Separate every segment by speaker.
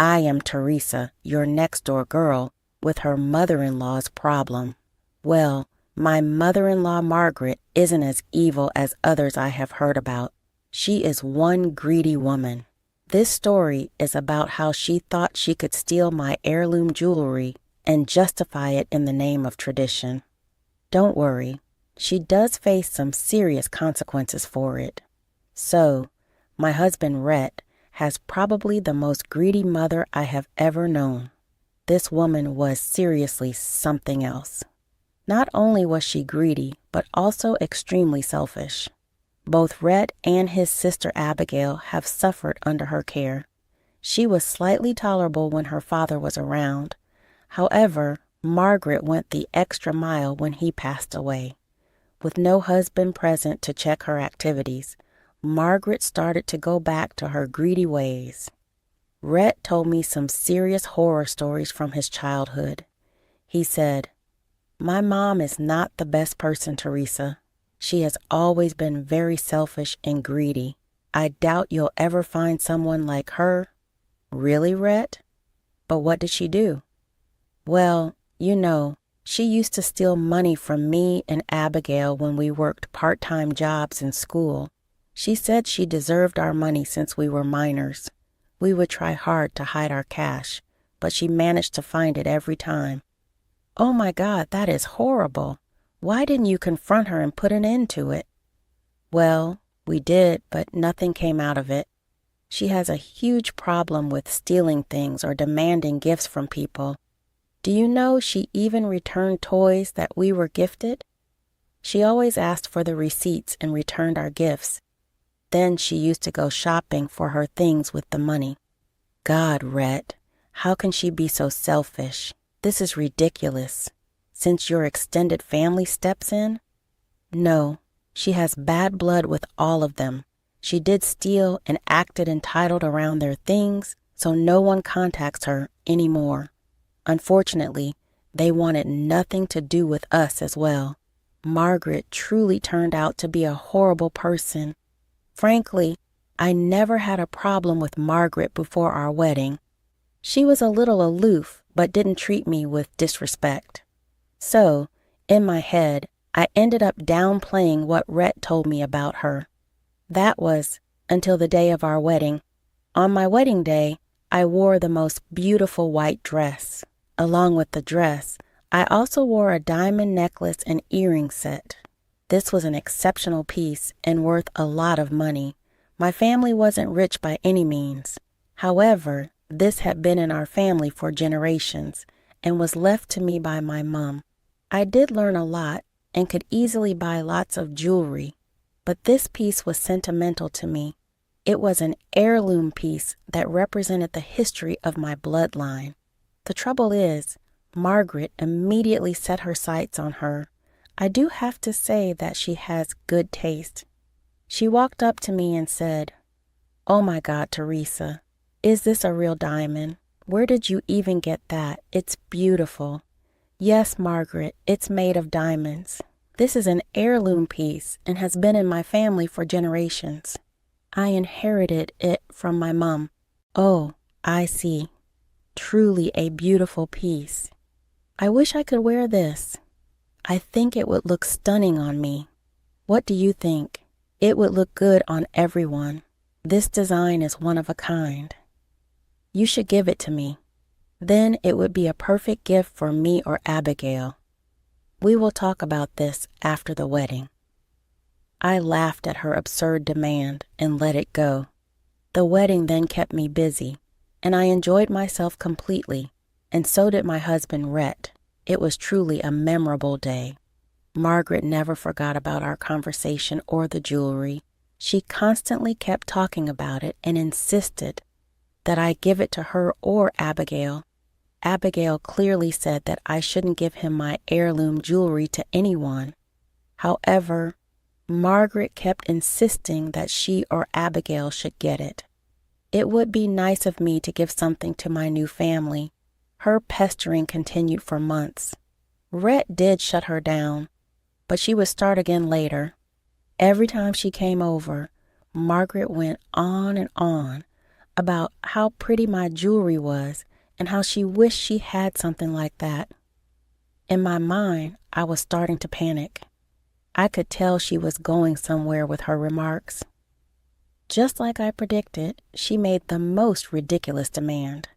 Speaker 1: I am Teresa, your next-door girl, with her mother-in-law's problem. Well, my mother-in-law Margaret isn't as evil as others I have heard about. She is one greedy woman. This story is about how she thought she could steal my heirloom jewelry and justify it in the name of tradition. Don't worry, she does face some serious consequences for it. So, my husband Rhett has probably the most greedy mother I have ever known. This woman was seriously something else. Not only was she greedy, but also extremely selfish. Both Rhett and his sister Abigail have suffered under her care. She was slightly tolerable when her father was around. However, Margaret went the extra mile when he passed away. With no husband present to check her activities, Margaret started to go back to her greedy ways. Rhett told me some serious horror stories from his childhood. He said, "My mom is not the best person, Teresa. She has always been very selfish and greedy. I doubt you'll ever find someone like her." "Really, Rhett? But what did she do?" "Well, she used to steal money from me and Abigail when we worked part-time jobs in school. She said she deserved our money since we were minors. We would try hard to hide our cash, but she managed to find it every time." "Oh my God, that is horrible. Why didn't you confront her and put an end to it?" "Well, we did, but nothing came out of it. She has a huge problem with stealing things or demanding gifts from people. Do you know she even returned toys that we were gifted? She always asked for the receipts and returned our gifts. Then she used to go shopping for her things with the money." "God, Rhett, how can she be so selfish? This is ridiculous. Since your extended family steps in?" "No, she has bad blood with all of them. She did steal and acted entitled around their things, so no one contacts her anymore. Unfortunately, they wanted nothing to do with us as well. Margaret truly turned out to be a horrible person. Frankly, I never had a problem with Margaret before our wedding. She was a little aloof, but didn't treat me with disrespect. So, in my head, I ended up downplaying what Rhett told me about her. That was until the day of our wedding. On my wedding day, I wore the most beautiful white dress. Along with the dress, I also wore a diamond necklace and earring set. This was an exceptional piece and worth a lot of money. My family wasn't rich by any means. However, this had been in our family for generations and was left to me by my mom. I did learn a lot and could easily buy lots of jewelry, but this piece was sentimental to me. It was an heirloom piece that represented the history of my bloodline. The trouble is, Margaret immediately set her sights on her. I do have to say that she has good taste. She walked up to me and said, "Oh my God, Teresa, is this a real diamond? Where did you even get that? It's beautiful." "Yes, Margaret, it's made of diamonds. This is an heirloom piece and has been in my family for generations. I inherited it from my mom." "Oh, I see. Truly a beautiful piece. I wish I could wear this. I think it would look stunning on me. What do you think? It would look good on everyone. This design is one of a kind. You should give it to me. Then it would be a perfect gift for me or Abigail. We will talk about this after the wedding." I laughed at her absurd demand and let it go. The wedding then kept me busy, and I enjoyed myself completely, and so did my husband Rhett. It was truly a memorable day. Margaret never forgot about our conversation or the jewelry. She constantly kept talking about it and insisted that I give it to her or Abigail. Abigail clearly said that I shouldn't give him my heirloom jewelry to anyone. However, Margaret kept insisting that she or Abigail should get it. It would be nice of me to give something to my new family. Her pestering continued for months. Rhett did shut her down, but she would start again later. Every time she came over, Margaret went on and on about how pretty my jewelry was and how she wished she had something like that. In my mind, I was starting to panic. I could tell she was going somewhere with her remarks. Just like I predicted, she made the most ridiculous demand.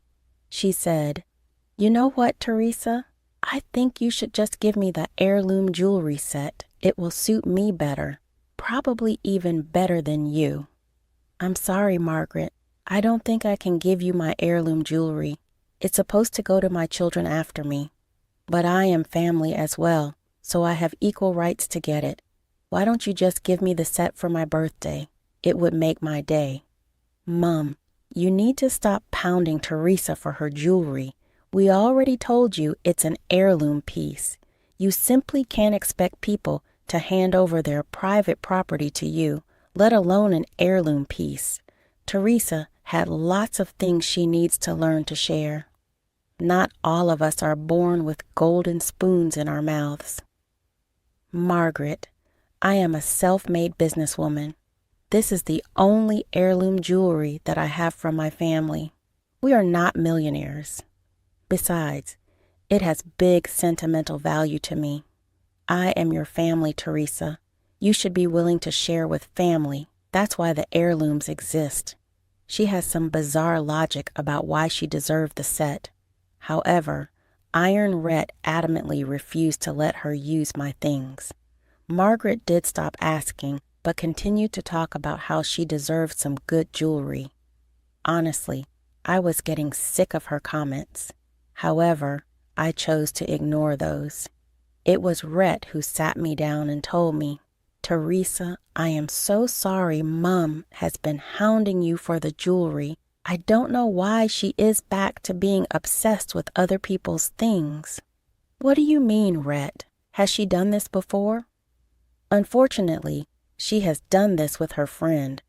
Speaker 1: She said, "You know what, Teresa? I think you should just give me the heirloom jewelry set. It will suit me better, probably even better than you." "I'm sorry, Margaret. I don't think I can give you my heirloom jewelry. It's supposed to go to my children after me. But I am family as well, so I have equal rights to get it. Why don't you just give me the set for my birthday? It would make my day." "Mom, you need to stop pounding Teresa for her jewelry. We already told you it's an heirloom piece. You simply can't expect people to hand over their private property to you, let alone an heirloom piece. Teresa had lots of things she needs to learn to share. Not all of us are born with golden spoons in our mouths." "Margaret, I am a self-made businesswoman. This is the only heirloom jewelry that I have from my family. We are not millionaires. Besides, it has big sentimental value to me. I am your family, Teresa. You should be willing to share with family. That's why the heirlooms exist." She has some bizarre logic about why she deserved the set. However, Iron Rhett adamantly refused to let her use my things. Margaret did stop asking, but continued to talk about how she deserved some good jewelry. Honestly, I was getting sick of her comments. However, I chose to ignore those. It was Rhett who sat me down and told me, "Teresa, I am so sorry Mom has been hounding you for the jewelry. I don't know why she is back to being obsessed with other people's things." "What do you mean, Rhett? Has she done this before?" "Unfortunately, she has done this with her friend,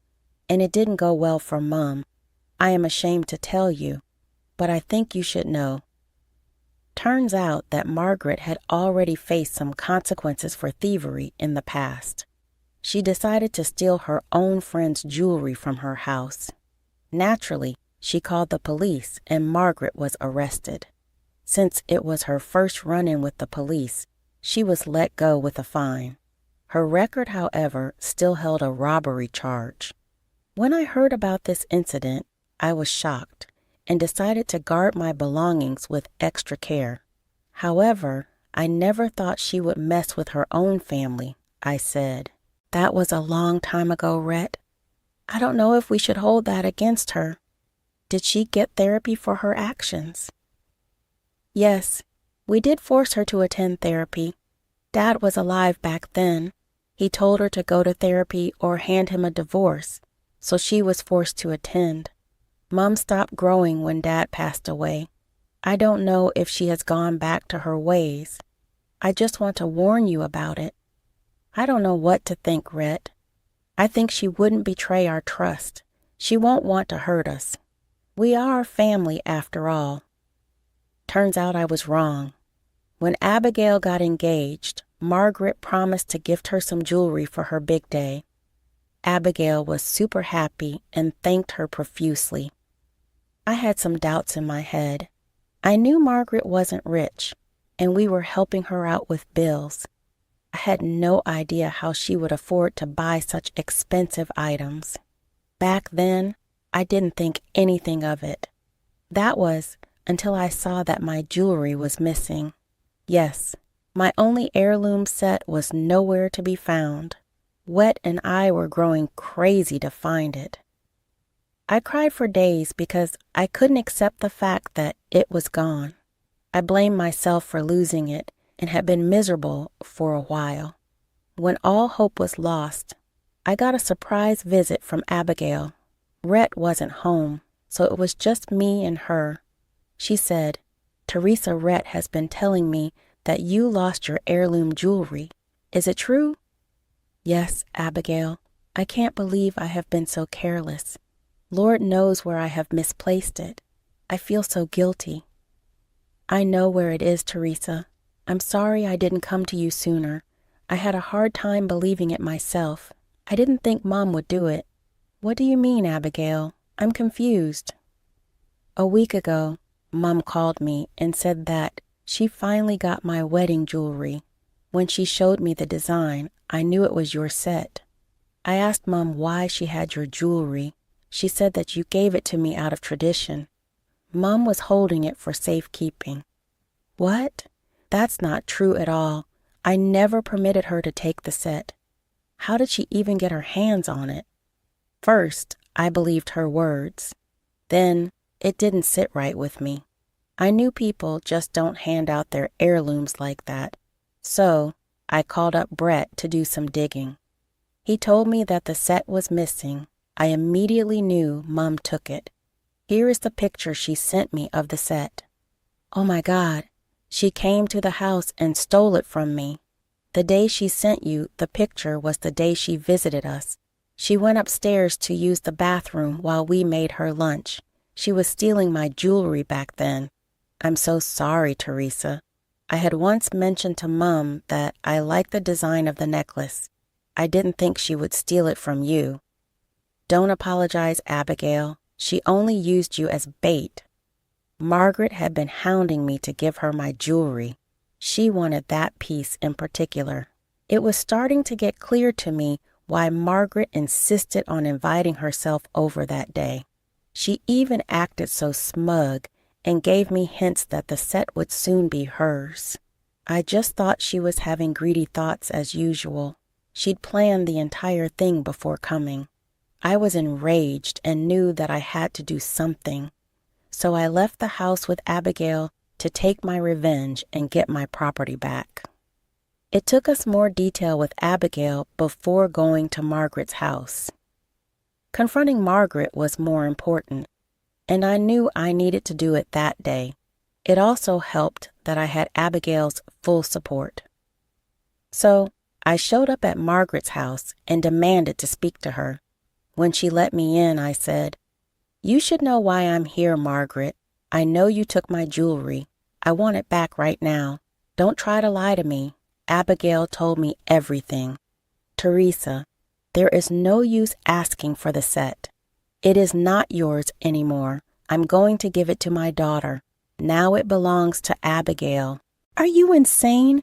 Speaker 1: and it didn't go well for Mom. I am ashamed to tell you, but I think you should know." Turns out that Margaret had already faced some consequences for thievery in the past. She decided to steal her own friend's jewelry from her house. Naturally, she called the police and Margaret was arrested. Since it was her first run-in with the police, she was let go with a fine. Her record, however, still held a robbery charge. When I heard about this incident, I was shocked and decided to guard my belongings with extra care. However, I never thought she would mess with her own family, I said. "That was a long time ago, Rhett. I don't know if we should hold that against her. Did she get therapy for her actions?" "Yes, we did force her to attend therapy. Dad was alive back then. He told her to go to therapy or hand him a divorce, so she was forced to attend. Mom stopped growing when Dad passed away. I don't know if she has gone back to her ways. I just want to warn you about it. I don't know what to think, Rhett. I think she wouldn't betray our trust. She won't want to hurt us. We are family after all." Turns out I was wrong. When Abigail got engaged, Margaret promised to gift her some jewelry for her big day. Abigail was super happy and thanked her profusely. I had some doubts in my head. I knew Margaret wasn't rich, and we were helping her out with bills. I had no idea how she would afford to buy such expensive items. Back then, I didn't think anything of it. That was until I saw that my jewelry was missing. Yes, my only heirloom set was nowhere to be found. Wet and I were growing crazy to find it. I cried for days because I couldn't accept the fact that it was gone. I blamed myself for losing it and had been miserable for a while. When all hope was lost, I got a surprise visit from Abigail. Rhett wasn't home, so it was just me and her. She said, "Teresa Rhett has been telling me that you lost your heirloom jewelry. Is it true?" "Yes, Abigail. I can't believe I have been so careless. Lord knows where I have misplaced it. I feel so guilty." "I know where it is, Teresa. I'm sorry I didn't come to you sooner. I had a hard time believing it myself. I didn't think Mom would do it." "What do you mean, Abigail? I'm confused. A week ago, Mom called me and said that she finally got my wedding jewelry. When she showed me the design, I knew it was your set. I asked Mom why she had your jewelry. She said that you gave it to me out of tradition. Mom was holding it for safekeeping. What? That's not true at all. I never permitted her to take the set. How did she even get her hands on it? First, I believed her words. Then, it didn't sit right with me. I knew people just don't hand out their heirlooms like that. So, I called up Brett to do some digging. He told me that the set was missing. I immediately knew Mom took it. Here is the picture she sent me of the set. Oh my God, she came to the house and stole it from me. The day she sent you the picture was the day she visited us. She went upstairs to use the bathroom while we made her lunch. She was stealing my jewelry back then. I'm so sorry, Teresa. I had once mentioned to Mom that I liked the design of the necklace. I didn't think she would steal it from you. Don't apologize, Abigail. She only used you as bait. Margaret had been hounding me to give her my jewelry. She wanted that piece in particular. It was starting to get clear to me why Margaret insisted on inviting herself over that day. She even acted so smug and gave me hints that the set would soon be hers. I just thought she was having greedy thoughts as usual. She'd planned the entire thing before coming. I was enraged and knew that I had to do something. So I left the house with Abigail to take my revenge and get my property back. It took us more detail with Abigail before going to Margaret's house. Confronting Margaret was more important, and I knew I needed to do it that day. It also helped that I had Abigail's full support. So I showed up at Margaret's house and demanded to speak to her. When she let me in, I said, "You should know why I'm here, Margaret. I know you took my jewelry. I want it back right now. Don't try to lie to me." Abigail told me everything. Teresa, there is no use asking for the set. It is not yours anymore. I'm going to give it to my daughter. Now it belongs to Abigail. Are you insane?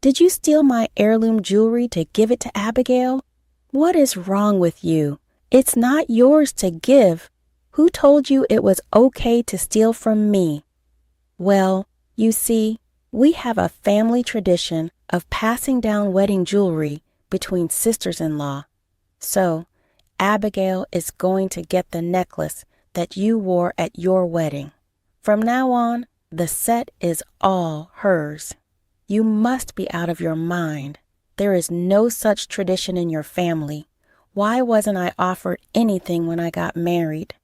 Speaker 1: Did you steal my heirloom jewelry to give it to Abigail? What is wrong with you? It's not yours to give. Who told you it was okay to steal from me? Well, you see, we have a family tradition of passing down wedding jewelry between sisters-in-law. So, Abigail is going to get the necklace that you wore at your wedding. From now on, the set is all hers. You must be out of your mind. There is no such tradition in your family. Why wasn't I offered anything when I got married?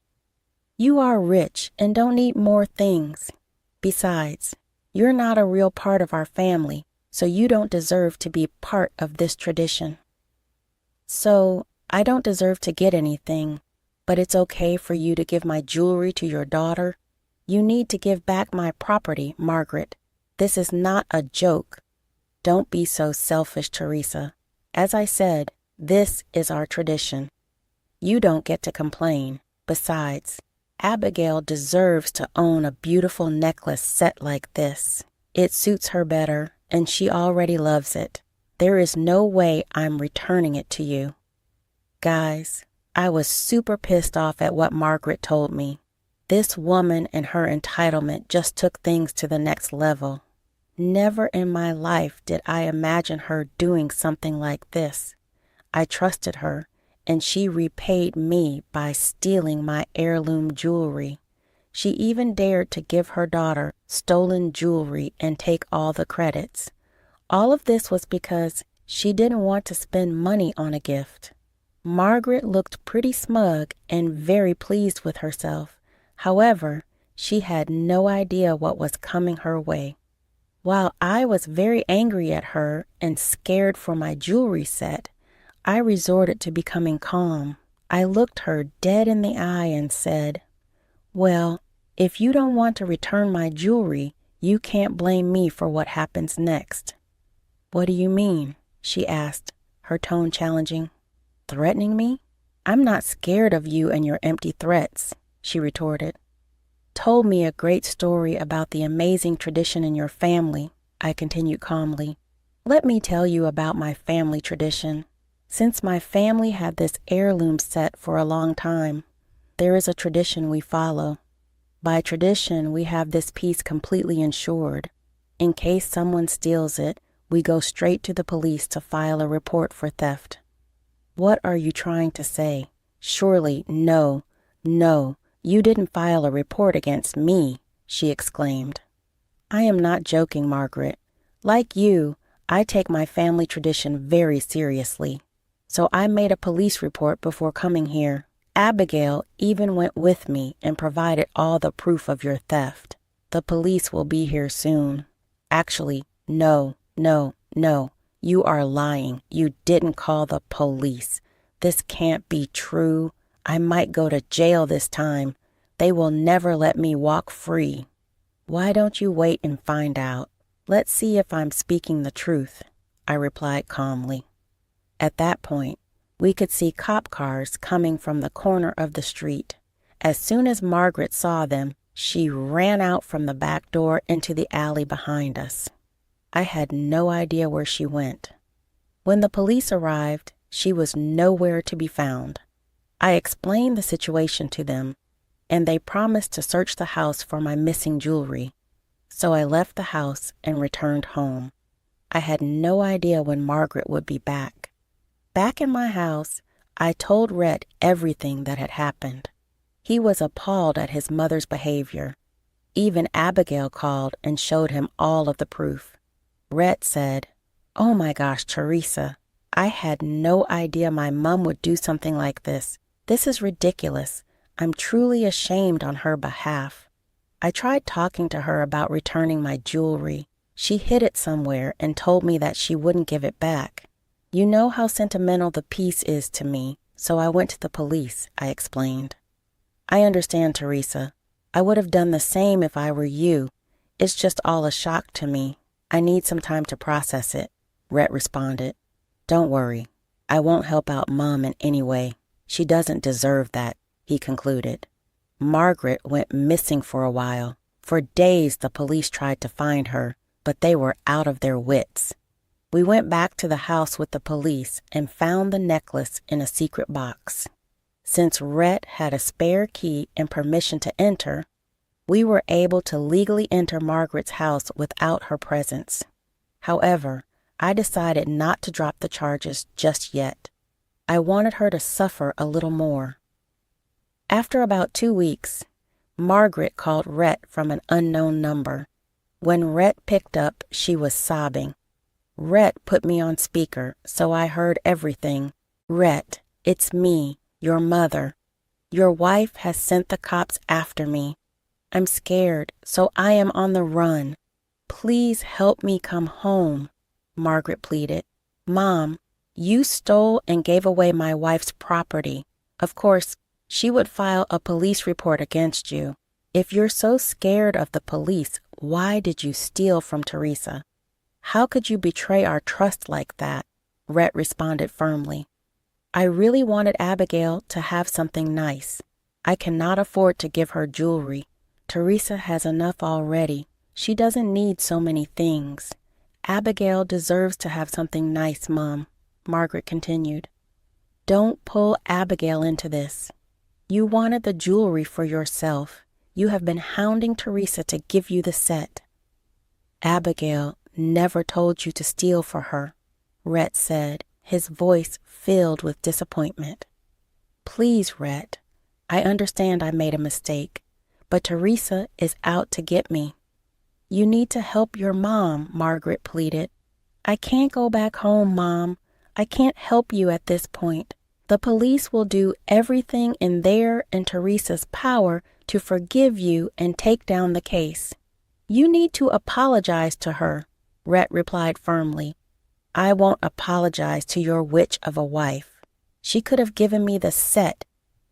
Speaker 1: You are rich and don't need more things. Besides, you're not a real part of our family, so you don't deserve to be part of this tradition. So, I don't deserve to get anything, but it's okay for you to give my jewelry to your daughter. You need to give back my property, Margaret. This is not a joke. Don't be so selfish, Teresa. As I said, this is our tradition. You don't get to complain. Besides, Abigail deserves to own a beautiful necklace set like this. It suits her better, and she already loves it. There is no way I'm returning it to you. Guys, I was super pissed off at what Margaret told me. This woman and her entitlement just took things to the next level. Never in my life did I imagine her doing something like this. I trusted her, and she repaid me by stealing my heirloom jewelry. She even dared to give her daughter stolen jewelry and take all the credits. All of this was because she didn't want to spend money on a gift. Margaret looked pretty smug and very pleased with herself. However, she had no idea what was coming her way. While I was very angry at her and scared for my jewelry set, I resorted to becoming calm. I looked her dead in the eye and said, "Well, if you don't want to return my jewelry, you can't blame me for what happens next." "What do you mean?" she asked, her tone challenging. "Threatening me?" I'm not scared of you and your empty threats, she retorted. Told me a great story about the amazing tradition in your family, I continued calmly. Let me tell you about my family tradition. Since my family had this heirloom set for a long time, there is a tradition we follow. By tradition, we have this piece completely insured. In case someone steals it, we go straight to the police to file a report for theft. What are you trying to say? Surely, no, you didn't file a report against me, she exclaimed. I am not joking, Margaret. Like you, I take my family tradition very seriously. So I made a police report before coming here. Abigail even went with me and provided all the proof of your theft. The police will be here soon. Actually, no. You are lying. You didn't call the police. This can't be true. I might go to jail this time. They will never let me walk free. Why don't you wait and find out? Let's see if I'm speaking the truth, I replied calmly. At that point, we could see cop cars coming from the corner of the street. As soon as Margaret saw them, she ran out from the back door into the alley behind us. I had no idea where she went. When the police arrived, she was nowhere to be found. I explained the situation to them, and they promised to search the house for my missing jewelry. So I left the house and returned home. I had no idea when Margaret would be back. Back in my house, I told Rhett everything that had happened. He was appalled at his mother's behavior. Even Abigail called and showed him all of the proof. Rhett said, "Oh my gosh, Teresa, I had no idea my mom would do something like this. This is ridiculous. I'm truly ashamed on her behalf. I tried talking to her about returning my jewelry. She hid it somewhere and told me that she wouldn't give it back. You know how sentimental the piece is to me, so I went to the police," I explained. "I understand, Teresa. I would have done the same if I were you. It's just all a shock to me. I need some time to process it," Rhett responded. "Don't worry. I won't help out Mom in any way. She doesn't deserve that," he concluded. Margaret went missing for a while. For days the police tried to find her, but they were out of their wits. We went back to the house with the police and found the necklace in a secret box. Since Rhett had a spare key and permission to enter, we were able to legally enter Margaret's house without her presence. However, I decided not to drop the charges just yet. I wanted her to suffer a little more. After about 2 weeks, Margaret called Rhett from an unknown number. When Rhett picked up, she was sobbing. Rhett put me on speaker, so I heard everything. "Rhett, it's me, your mother. Your wife has sent the cops after me. I'm scared, so I am on the run. Please help me come home," Margaret pleaded. "Mom, you stole and gave away my wife's property. Of course, she would file a police report against you. If you're so scared of the police, why did you steal from Teresa? How could you betray our trust like that?" Rhett responded firmly. "I really wanted Abigail to have something nice. I cannot afford to give her jewelry. Teresa has enough already. She doesn't need so many things. Abigail deserves to have something nice, Mom," Margaret continued. "Don't pull Abigail into this. You wanted the jewelry for yourself. You have been hounding Teresa to give you the set." "Abigail never told you to steal for her," Rhett said, his voice filled with disappointment. "Please, Rhett, I understand I made a mistake, but Teresa is out to get me." "You need to help your mom," Margaret pleaded. "I can't go back home, Mom. I can't help you at this point. The police will do everything in their and Teresa's power to forgive you and take down the case. You need to apologize to her," Rhett replied firmly. "I won't apologize to your witch of a wife. She could have given me the set.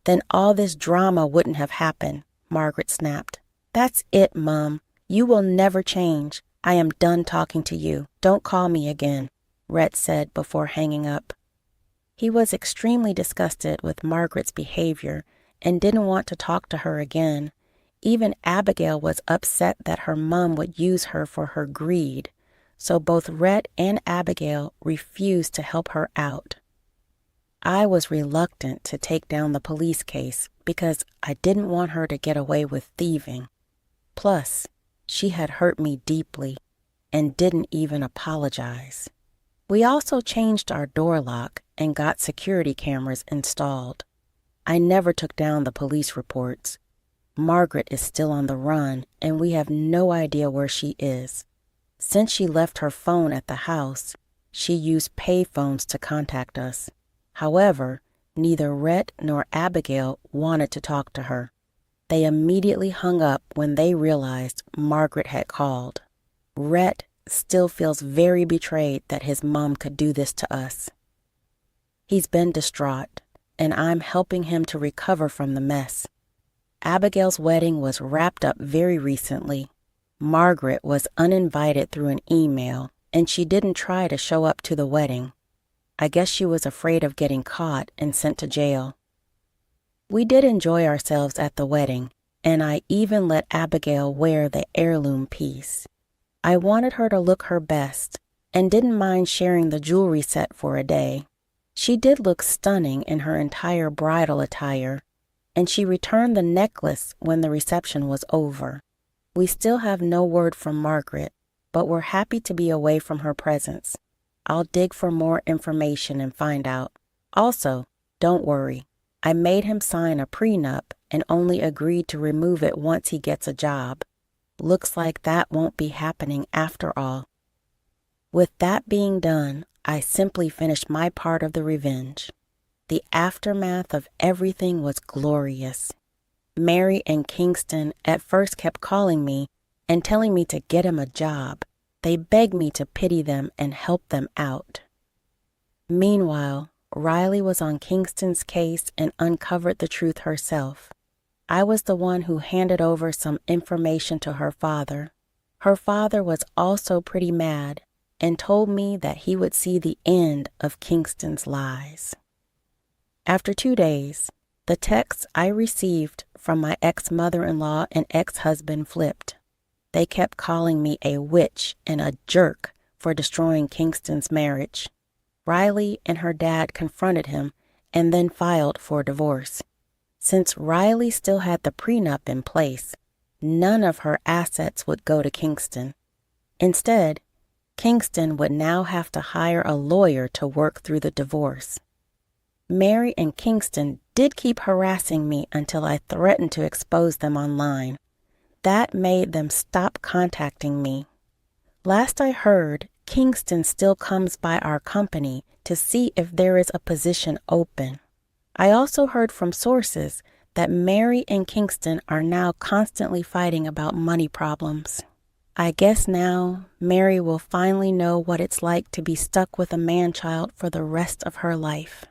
Speaker 1: Then all this drama wouldn't have happened," Margaret snapped. "That's it, Mom. You will never change. I am done talking to you. Don't call me again," Rhett said before hanging up. He was extremely disgusted with Margaret's behavior and didn't want to talk to her again. Even Abigail was upset that her mom would use her for her greed, so both Rhett and Abigail refused to help her out. I was reluctant to take down the police case because I didn't want her to get away with thieving. Plus, she had hurt me deeply and didn't even apologize. We also changed our door lock and got security cameras installed. I never took down the police reports. Margaret is still on the run, and we have no idea where she is. Since she left her phone at the house, she used payphones to contact us. However, neither Rhett nor Abigail wanted to talk to her. They immediately hung up when they realized Margaret had called. Rhett still feels very betrayed that his mom could do this to us. He's been distraught, and I'm helping him to recover from the mess. Abigail's wedding was wrapped up very recently. Margaret was uninvited through an email, and she didn't try to show up to the wedding. I guess she was afraid of getting caught and sent to jail. We did enjoy ourselves at the wedding, and I even let Abigail wear the heirloom piece. I wanted her to look her best and didn't mind sharing the jewelry set for a day. She did look stunning in her entire bridal attire, and she returned the necklace when the reception was over. We still have no word from Margaret, but we're happy to be away from her presence. I'll dig for more information and find out. Also, don't worry. I made him sign a prenup and only agreed to remove it once he gets a job. Looks like that won't be happening after all. With that being done, I simply finished my part of the revenge. The aftermath of everything was glorious. Mary and Kingston at first kept calling me and telling me to get him a job. They begged me to pity them and help them out. Meanwhile, Riley was on Kingston's case and uncovered the truth herself. I was the one who handed over some information to her father. Her father was also pretty mad and told me that he would see the end of Kingston's lies. After 2 days, the texts I received from my ex-mother-in-law and ex-husband flipped. They kept calling me a witch and a jerk for destroying Kingston's marriage. Riley and her dad confronted him and then filed for divorce. Since Riley still had the prenup in place, none of her assets would go to Kingston. Instead, Kingston would now have to hire a lawyer to work through the divorce. Mary and Kingston did keep harassing me until I threatened to expose them online. That made them stop contacting me. Last I heard, Kingston still comes by our company to see if there is a position open. I also heard from sources that Mary and Kingston are now constantly fighting about money problems. I guess now Mary will finally know what it's like to be stuck with a man-child for the rest of her life.